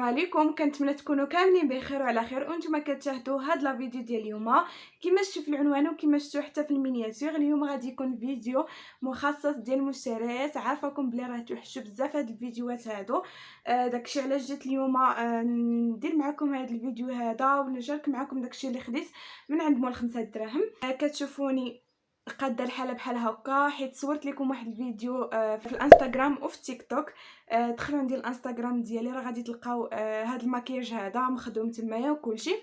عليكم. كنتمنى تكونوا كاملين بخير وعلى خير وانتم كتشاهدوا هاد لا فيديو ديال اليوم. كما شفتوا في العنوان وكما شفتوا حتى في المينياتور، اليوم غادي يكون فيديو مخصص ديال المشتريات. عارفاكم بلي راه توحشوا بزاف هاد الفيديوهات هادو، داكشي علاش جيت اليوم ندير معكم هاد الفيديو هذا ونشارك معكم داكشي اللي خديت من عند مول 5 دراهم. كتشوفوني قاده الحاله بحال هكا حيت صورت لكم واحد الفيديو في الانستغرام وفي تيك توك. دخلوا عندي الانستغرام ديالي، راه غادي تلقاو هذا المكياج هذا مخدوم تمايا وكلشي.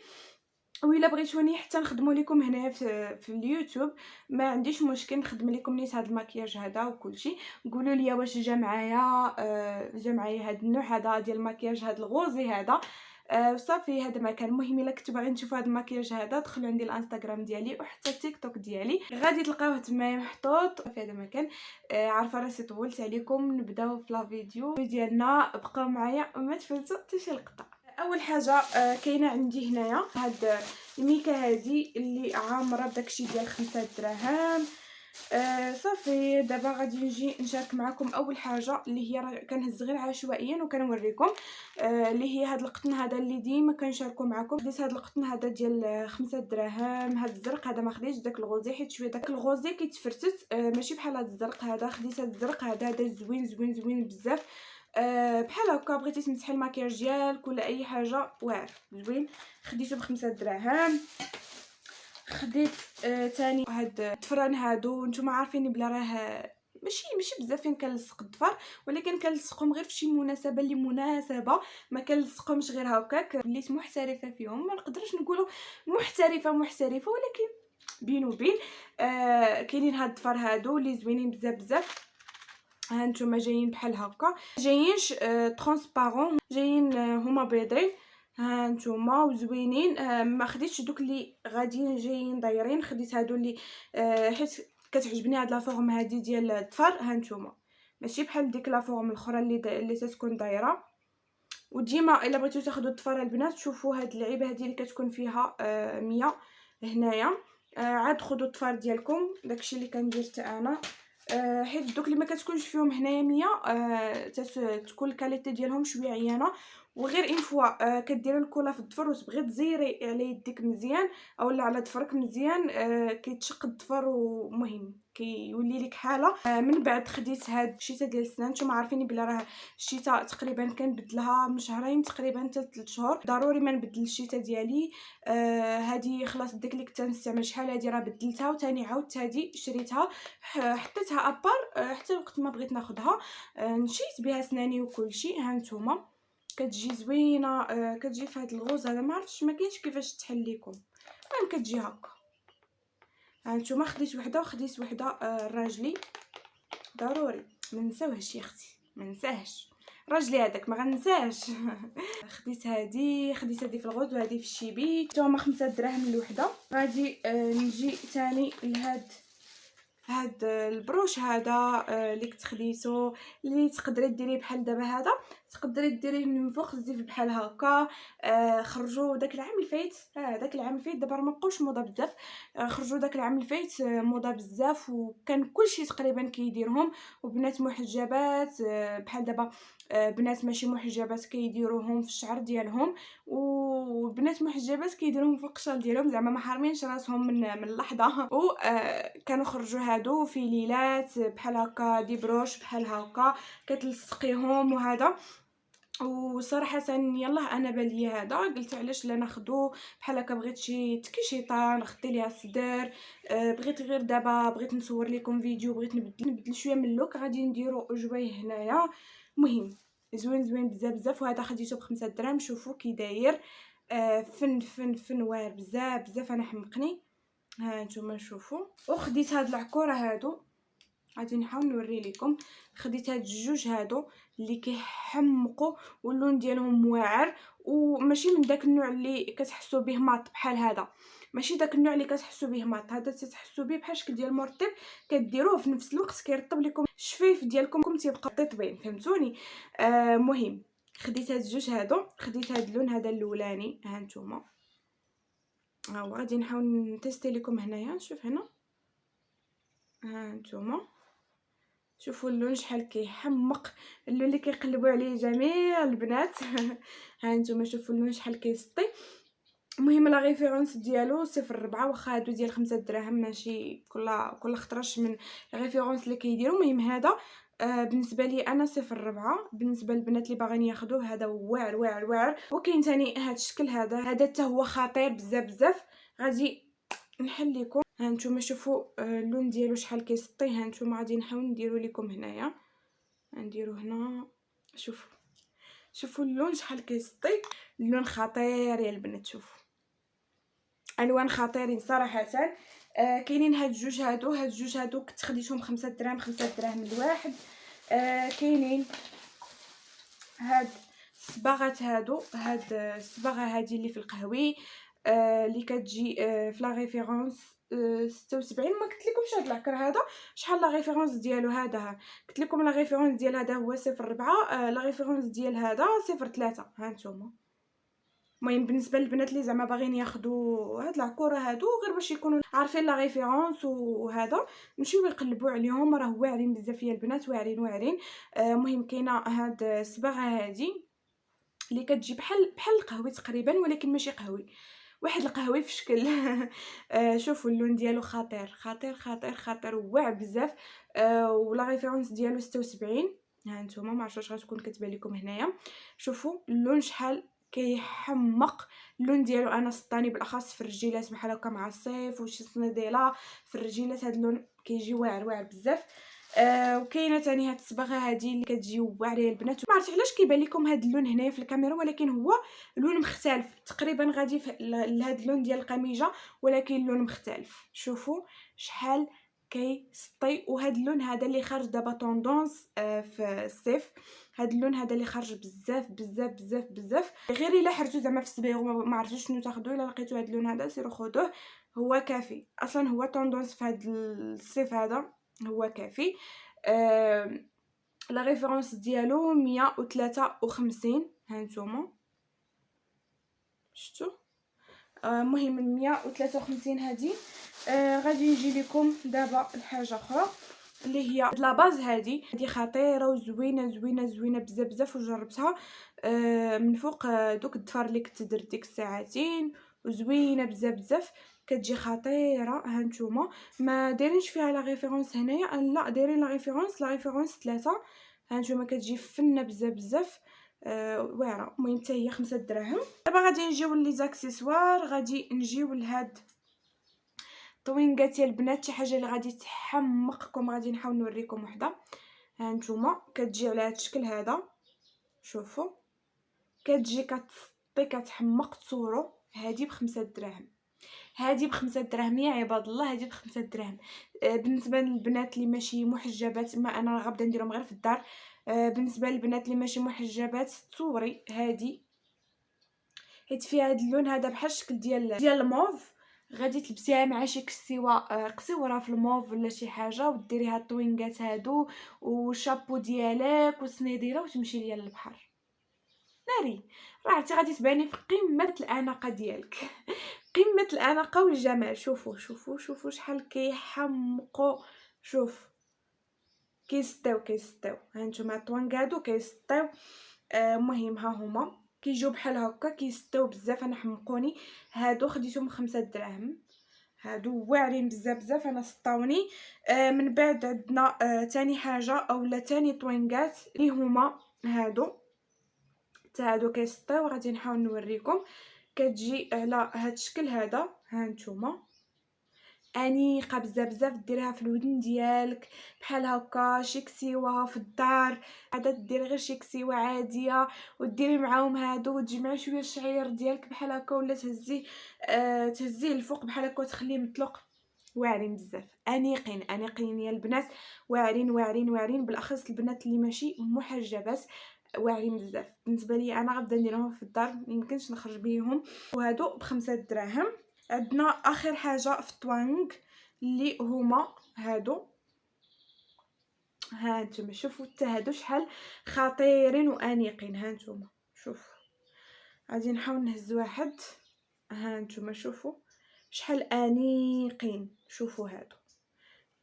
وإلا بغيتوني حتى نخدمو لكم هنا في اليوتيوب ما عنديش مشكل، نخدم لكم نيت هذا المكياج هذا وكلشي. قولوا لي واش جا معايا هذا النوع هذا ديال المكياج، هذا الغوزي هذا. وصافي هذا ما كان. المهم الا كنتو باغيين تشوفوا هذا المكياج هذا دخلوا عندي الانستغرام ديالي وحتى التيك توك ديالي، غادي تلقاوه تمايا محطوط في هذا المكان. عارفه راسي طولت عليكم، نبداو في لا فيديو ديالنا. بقاو معايا وما تفوتوا حتى شي لقطه. اول حاجه كاينه عندي هنايا هاد الميكا هادي اللي عامره بداكشي ديال 5 دراهم. صافي دابا غادي نجي نشارك معكم اول حاجه اللي هي راه كنهز غير عشوائيا وكنوريكم، اللي هي هاد القطن هذا اللي ديما كنشاركو معكم. خديت هاد القطن هذا ديال 5 دراهم. هاد الزرق هذا ما خديتش داك الغوزي حيت شويه داك الغوزي كيتفرتت، ماشي بحال هاد الزرق هذا. خديت هاد الزرق هذا زوين زوين زوين بزاف. بحال هكا بغيتي تمسحي المكياج ديالك ولا اي حاجه واعر زوين. خديته ب5 دراهم. خديت تاني هاد الدفران هادو، نتوما عارفين بلا راه ماشي بزاف فين كنلصق الضفر، ولكن كنلصقهم غير فشي مناسبه اللي مناسبه، ما كنلصقهمش غير هكاك. وليت محترفه فيهم، ما نقدرش نقولوا محترفه ولكن بين وبين. كاينين هاد الضفر هادو اللي زوينين بزاف. ها نتوما جايين بحال هكا، جايينش ترونسبارون، جايين هما بيضين. ها نتوما وزوينين. ما خديتش دوك اللي غاديين جايين دايرين، خديت هادو اللي حيت كتعجبني هاد لا فورم هادي ديال الظفر. ها نتوما ماشي بحال ديك لا فورم الاخرى اللي تتكون دايره. وديما الا بغيتو تاخذوا الظفر البنات شوفوا هاد اللعيبه هادي اللي كتكون فيها 100 هنايا. عاد خذوا الظفر ديالكم، داكشي اللي كندير حتى انا. حيت دوك اللي ما كتكونش فيهم هنايا 100 تكون الكاليتي ديالهم شويه عيانه. وغير اون فوا كديري الكولا في الظفر وتبغي تزيري على يديك مزيان اولا على ظفرك مزيان، كيتشق الظفر ومهم كيولي لك حاله. من بعد خديت هاد الشيته ديال السنان. نتوما عارفين بلا راه الشيته تقريبا كنبدلها من شهرين تقريبا حتى 3 شهور، ضروري ما نبدل الشيته ديالي. هذه خلاص ديك اللي كنت نستعمل شحال هذه راه بدلتها وثاني عاودت هذه شريتها حطيتها ابار حتى وقت ما بغيت ناخذها. نشيت بها سناني وكلشي. ها نتوما كتجي زوينه. كتجي في هذا الغوز هذا، ما عرفتش ما كاينش كيفاش تحل لكم، المهم كتجي هكا. ها نتوما خديت وحده وخديت وحده راجلي، ضروري ما نساوهش يا اختي، ما ننساهش راجلي هذاك ما غنساهش. خديت هذه في الغوز وهذه في الشيبي، توما 5 دراهم الوحده. غادي نجي ثاني لهاد البروش هذا اللي كنت خديته، اللي تقدري ديريه بحال دابا هذا، تقدري ديريه من فوق الزيف بحال هكا. خرجوا داك العام الفايت، داك العام الفايت دابا ما بقاوش موضه بزاف. خرجوا داك العام الفايت موضه بزاف، وكان كلشي تقريبا كيديرهم. وبنات محجبات بحال دابا بنات ماشي محجبات كيديروهم في الشعر ديالهم، وبنات محجبات كيديروهم فوق الشال ديالهم، زعما ما حارمينش راسهم من اللحظه. وكانوا خرجوا هادو في ليلات بحال هكا، دي بروش بحال هكا كتلصقيهم وهذا. وصراحه يلا انا بالي هذا قلت علاش لا ناخذو بحال هكا. بغيت شي تكيشيطه نخدي ليها الصدر. بغيت غير دابا بغيت نصور لكم فيديو، بغيت نبدل شويه من اللوك. غادي نديرو جويه هنايا. مهم زوين بزاف. وهذا خديته ب5 دراهم. شوفوا كي داير فن واعر بزاف. انا حمقني. ها نتوما شوفوا. وخديت هاد العكوره هادو، غادي نحاول نوري لكم. خديت هاد الجوج هادو اللي كيحمقوا واللون ديالهم واعر، وماشي من داك النوع اللي كتحسوا به ماط بحال هذا، ماشي داك النوع اللي كتحسوا به ماط. هذا تتحسوا به بحال شكل ديال مرطب، كديروه في نفس الوقت كيرطب لكم الشفايف ديالكم تيبقى طيطبين، فهمتوني؟ مهم خديت هاد الجوج هادو. خديت هاد اللون هذا الاولاني. ها نتوما ها هو. غادي نحاول نتيستي لكم هنايا. نشوف هنا. ها نتوما شوفوا اللون شحال كيحمق، اللون اللي كيقلبوا عليه جميع البنات. ها نتوما شوفوا اللون شحال كيسطي. المهم لا ريفيرونس ديالو 0.4، واخا هادو ديال 5 دراهم ماشي كل خطرش من ريفيرونس اللي كيديروا. المهم هذا بالنسبه لي انا 0.4. بالنسبه للبنات اللي باغيين ياخذوه هذا واعر واعر واعر. وكاين ثاني هذا الشكل، هذا حتى هو خطير بزاف بزاف. غادي نحل لكم. ها نتوما شوفوا اللون ديالو شحال كيسطي. ها نتوما غادي نحاول نديرو لكم هنايا، نديرو هنا. شوفوا اللون شحال كيسطي، اللون خطير يا البنات. شوفوا الوان خطيرين صراحه. كاينين هاد الجوج هادو كنت خديتهم 5 دراهم 5 دراهم الواحد. كاينين هاد الصباغات هاد الصباغه هادي اللي في القهوي، اللي كتجي في لا ريفيرونس 76. ما قلت لكمش هاد العكر هذا شحال لا ريفيرونس ديالو. هذا قلت لكم لا ريفيرونس ديال هذا هو 0.4، لا ريفيرونس ديال هذا 0.3. ها نتوما. المهم بالنسبه للبنات اللي زعما باغيين ياخذوا هاد العكوره هادو غير باش يكونوا عارفين لا ريفيرونس وهذا، نمشيو يقلبوا عليهم، راه واعرين بزاف يا البنات، واعرين واعرين. المهم كاينه هاد الصباغه هادي اللي كتجي بحال القهوي تقريبا، ولكن ماشي قهوي، واحد القهوي في شكل. شوفوا اللون ديالو خطير خطير خطير خطير، واعر بزاف. ولا ريفيرونس ديالو 76. ها نتوما ما عرفتش واش غتكون كتبان لكم هنايا. شوفوا اللون شحال كيحمق. اللون ديالو انا سطاني بالاخص في الرجيلات بحال هكا مع الصيف وشي صنيديله في الرجيلات. هذا اللون كيجي واعر واعر بزاف. وكاينه ثاني هاد الصباغه هادي اللي كتجي واعره البنات. ما عرفتش علاش كيبان لكم هاد اللون هنايا في الكاميرا، ولكن هو لون مختلف تقريبا، غادي لهاد اللون ديال القميجه ولكن لون مختلف. شوفوا شحال كيسطي. وهاد اللون هذا اللي خارج دابا طوندونس في الصيف. هاد اللون هذا اللي خارج بزاف بزاف بزاف بزاف. غير الا حرتو زعما في السبيغ ما عرفتوش شنو تاخذوا، الا لقيتو هاد اللون هذا سيروا خذوه، هو كافي. اصلا هو طوندونس في هاد الصيف هذا، هو كافي. لا ريفيرونس ديالو 153. ها نتوما شفتوا. المهم 153 هذه. غادي نجي لكم دابا الحاجه اخرى اللي هي لا باز. هذه خطيره وزوينه زوينه زوينه بزاف بزاف، وجربتها من فوق دوك الضفار اللي كنت درت ديك الساعتين، وزوينه بزاف بزاف، كتجي خطيره. ها نتوما ما دايرينش فيها لا ريفيرونس هنايا، لا دايرين لا ريفيرونس 3. ها نتوما كتجي فنه بزاف بزاف، واعره. المهم حتى هي 5 دراهم. دابا غادي نجيو لي زاكسيسوار. غادي نجيو لهاد طوينغات يا البنات، شي حاجه اللي غادي تحمقكم. غادي نحاول نوريكم وحده. ها نتوما كتجي على هاد الشكل هذا. شوفوا كتجي كتسطي كتحمق. تصوروا هذه ب5 دراهم، هذه ب5 دراهم يا عباد الله، هذه ب5 دراهم. بالنسبه للبنات اللي ماشي محجبات، ما انا غابده نديرهم غير في الدار. بالنسبه للبنات اللي ماشي محجبات تصوري هذه، حيت فيها هذا اللون هذا بحال الشكل ديال الموف. غادي تلبسيها مع شي كسيوه قصيره في الموف ولا شي حاجه، وديريها الطوينغات هادو وشابو ديالك وسنيديره وتمشي ليا للبحر ناري. راه عرفتي غادي تباني في قمه الاناقه ديالك. قمه الاناقه والجمال. شوفوا شحال كيحمقوا. شوف كيسطيو. ها نتوما الطوانكادو كيسطيو. المهم ها هما كيجيو بحال هكا كيسطيو بزاف. انا حمقوني هادو، خديتهم 5 دراهم. هادو واعرين بزاف بزاف، انا سطاوني. من بعد عندنا تاني حاجه اولا تاني طوينغات اللي هما هادو. حتى هادو كيسطيو. غادي نحاول نوريكم. كتجي على هاد الشكل هذا. ها نتوما انيقه بزاف بزاف، ديريها في الودن ديالك بحال هكا شي كسيوه في الدار. عاده ديري غير شي كسيوه عاديه وديري معاهم هادو، وتجمعي شويه الشعير ديالك بحال هكا، ولا تهزيه الفوق بحال هكا وتخليه مطلق. واعرين بزاف، انيقين يا البنات، واعرين واعرين واعرين، بالاخص البنات اللي ماشي محجبات واعرين بزاف. بالنسبه لي انا غنبدا نديرهم في الدار، ميمكنش نخرج بيهم. وهادو ب5 دراهم. عندنا اخر حاجه في الطوانغ اللي هما هادو. ها نتوما شوفوا حتى هادو شحال خطيرين وانيقين. ها نتوما شوفوا. غادي نحاول نهز واحد. ها نتوما شوفوا شحال انيقين. شوفوا هادو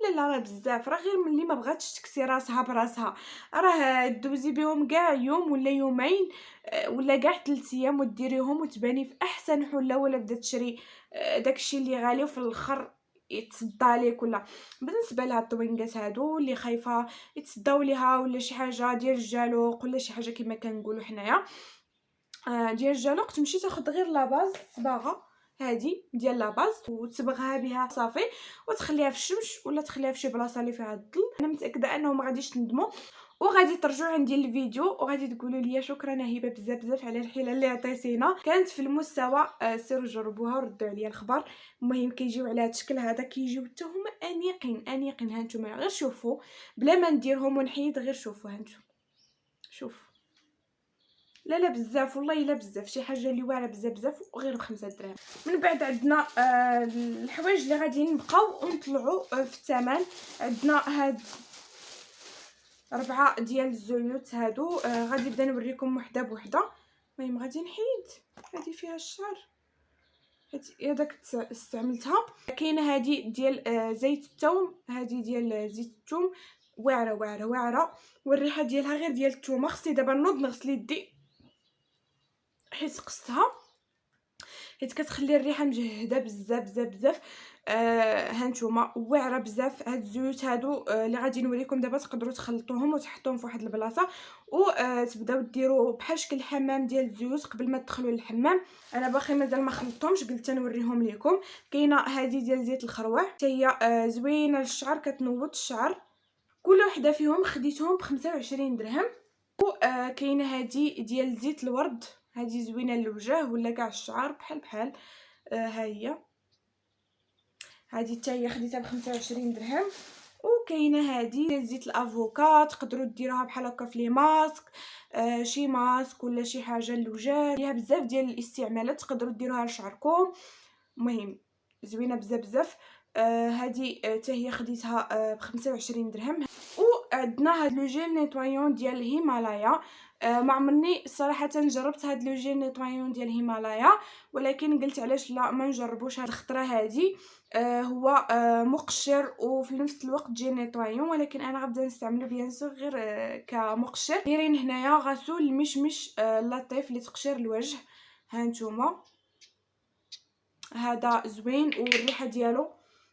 لا لا راه بزاف، راه غير ملي ما بغاتش تكسي راسها براسها، راه دوزي بهم كاع يوم ولا يومين ولا كاع 3 ايام وديريهم وتباني في احسن حله، ولا بدا تشري داكشي اللي غالي وفي الاخر يتصدى عليك. ولا بالنسبه لهاد الطوينكات هادو اللي خايفه يتصداو ليها ولا شي حاجه ديال الجالوق ولا شي حاجه كما كنقولوا حنايا، ديال الجالوق تمشي تاخد غير لاباز صباغه هادي ديال لاباز وتصبغها بها صافي، وتخليها في الشمس ولا تخليها في شي بلاصه اللي فيها الظل. انا متاكده انه ما غاديش تندموا، وغادي ترجعوا عندي الفيديو وغادي تقولوا لي شكرا هبه بزاف بزاف على الحيله اللي عطيتينا، كانت في المستوى. سيروا جربوها وردوا عليا الخبر. المهم كيجيو على هذا الشكل هذا، كيجيو حتى هما انيقين انيقين. ها نتوما غير شوفوا بلا ما نديرهم ونحيد، غير شوفوا ها نتوما شوف. لا لا بزاف والله الا بزاف، شي حاجه اللي واعره بزاف بزاف وغير ب5 دراهم. من بعد عندنا الحوايج اللي غادي نبقاو ونطلعوا في الثمن. عندنا هاد 4 ديال الزيوت هادو، غادي نبدا نوريكم وحده بوحده. المهم غادي نحيد هادي فيها الشعر، هذاك استعملتها. كاينه هادي ديال زيت الثوم، هادي ديال زيت الثوم واعره واعره واعره، والريحه ديالها غير ديال الثومه. خصني دابا نوض نغسل يدي حيت قصتها، حيت كتخلي الريحه مجهده بزاف بزاف بزاف. هانتوما واعره بزاف هاد الزيوت هادو اللي غادي نوريكم دابا. تقدروا تخلطوهم وتحطوهم في واحد البلاصه وتبداو ديروا بحال شكل الحمام ديال الزيوت قبل ما تدخلوا للحمام. انا باقي مازال ما خلطتهمش، قلت نوريهم لكم. كاينه هذه ديال زيت الخروع حتى هي زوينه للشعر، كتنوض الشعر. كل وحده فيهم خديتهم ب25 درهم. وكاينه هذه ديال زيت الورد، هذه زوينه للوجه ولا كاع الشعر بحال بحال. ها هي هذه حتى هي خديتها ب25 درهم. وكاينه هذه ديال زيت الافوكا، تقدروا ديروها بحال هكا في لي ماسك، شي ماسك ولا شي حاجه للوجه. فيها بزاف ديال الاستعمالات، تقدروا ديروها لشعركم. المهم زوينه بزاف بزاف. هذه حتى هي خديتها ب25 درهم. وعندنا هاد لو جيل نيطوايون ديال الهيمالايا. ما عمرني صراحه جربت هاد لو جيل نيطوايون ديال الهيمالايا، ولكن قلت علاش لا ما نجربوش هاد الخطره هادي. هو مقشر وفي نفس الوقت جيل نيطوايون، ولكن انا غنبدا نستعملو بيان سور غير كمقشر. دايرين هنايا غسول المشمش اللطيف اللي تقشر الوجه. ها نتوما هذا زوين والريحه ديالو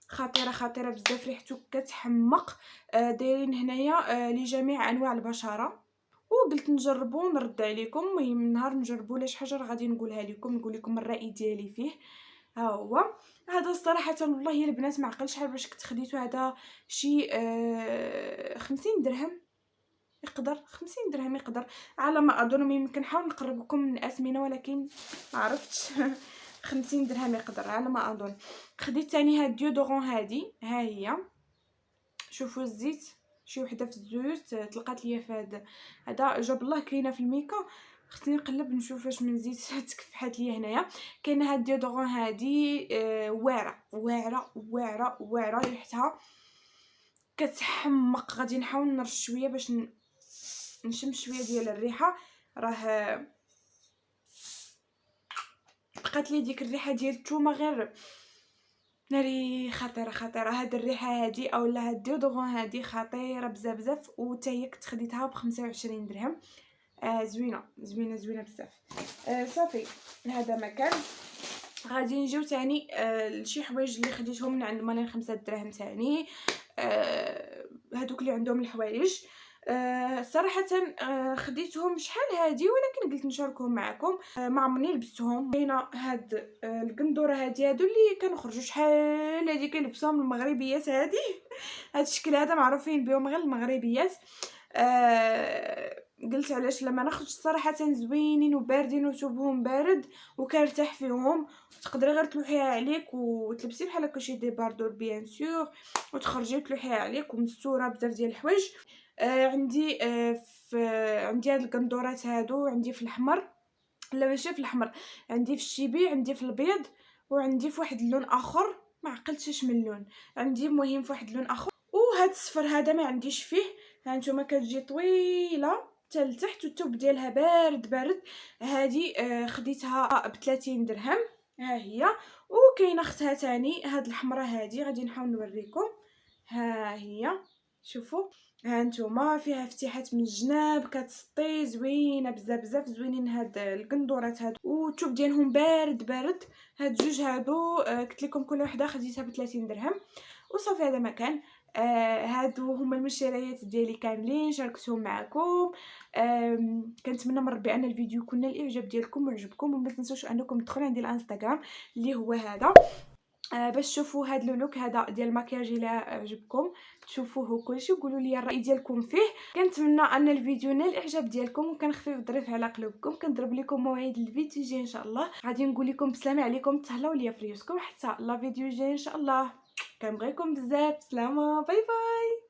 خطيره خطيره بزاف، ريحته كتحمق. دايرين هنايا لجميع انواع البشره، وقلت نجربو ونرد عليكم. المهم نهار نجربو ولا شي حاجه راه غادي نقولها لكم، نقول لكم الراي ديالي فيه. ها هو هذا صراحه والله يا البنات ما عقلتش شحال باش كنت خديتو. هذا شي 50 درهم يقدر، 50 درهم يقدر على ما اظن. ممكن نحاول نقرب لكم من الاسمنه ولكن ما عرفتش. 50 درهم يقدر على ما اظن. خديت ثاني هاد ديودورون هادي، ها هي شوفوا الزيت، شي وحده في الزيوت طلقات ليا في هذا جاب الله. كاينه في الميكا، خصني نقلب نشوف واش من زيت تكفحات ليا هنايا. كاينه هاد ديودورون هادي واعره واعره واعره واعره، ريحتها كتحمق. غادي نحاول نرش شويه باش نشم شويه ديال الريحه. راه بقات لي ديك الريحه ديال الثومه غير ناري خطيره خطيره. هاد الريحه هادي اولا هاد ديودورون هادي خطيره بزاف بزاف، وتا هي كنت خديتها ب25 درهم. زوينه زوينه زوينه بزاف. صافي هذا مكان. غادي نجيو تاني لشي حوايج اللي خديتهم من عند مالين 5 دراهم تاني. هادوك اللي عندهم الحوايج صراحه خديتهم شحال هادي، ولكن قلت نشاركهم معكم. ما عمرني لبستهم. كاينه هاد القندوره هادي، هادو اللي كنخرجوا شحال هادي كنلبسوهم المغربيات هادي. هاد الشكل هذا معروفين بهم غير المغربيات. قلت علاش لما نخرج صراحه زوينين وباردين وثوبهم بارد وكنرتاح فيهم. تقدري غير تلوحيها عليك وتلبسي بحال هكا شي ديباردور بيان سور وتخرجي تلوحيها عليك ومستوره بزاف ديال الحوايج. عندي عندي هاد القندورات هادو، عندي في الاحمر، لا ماشي في الاحمر، عندي في الشيبي، عندي في الابيض، وعندي في واحد اللون اخر ما عقلتش من اللون. عندي المهم في واحد اللون اخر. وهاد الصفر هذا ما عنديش فيه. ها نتوما كتجي طويله حتى لتحت والثوب ديالها بارد بارد. هذه خديتها ب30 درهم. ها هي. وكاينه اختها تاني هاد الحمراء هذه غادي نحاول نوريكم. ها هي شوفوا، ها نتوما فيها فتيحات من الجناب، كتسطي زوينه بزاف بزاف زوينين هاد القندورات هادو، والثوب ديالهم بارد بارد. هاد جوج هادو قلت لكم كل وحده خديتها ب 30 درهم وصافي. هذا ما كان. هادو هما المشتريات ديالي كاملين شاركتهم معكم. كنتمنى من ربي ان الفيديو يكون الاعجاب ديالكم وعجبكم، وما تنسوش انكم تدخلوا عندي الانستغرام اللي هو هذا، باش تشوفوا هاد اللوك هذا ديال المكياج الا عجبكم، تشوفوه كلشي وقولوا لي الراي ديالكم فيه. كنتمنى ان الفيديو نال الاعجاب ديالكم، وكنخفيف الظريف على قلوبكم. كنضرب لكم موعد الفيديو الجاي ان شاء الله. غادي نقول لكم بسلامه عليكم، تهلاو ليا في ريوسكم حتى لا فيديو الجاي ان شاء الله. كنبغيكم بزاف، سلامه، باي باي.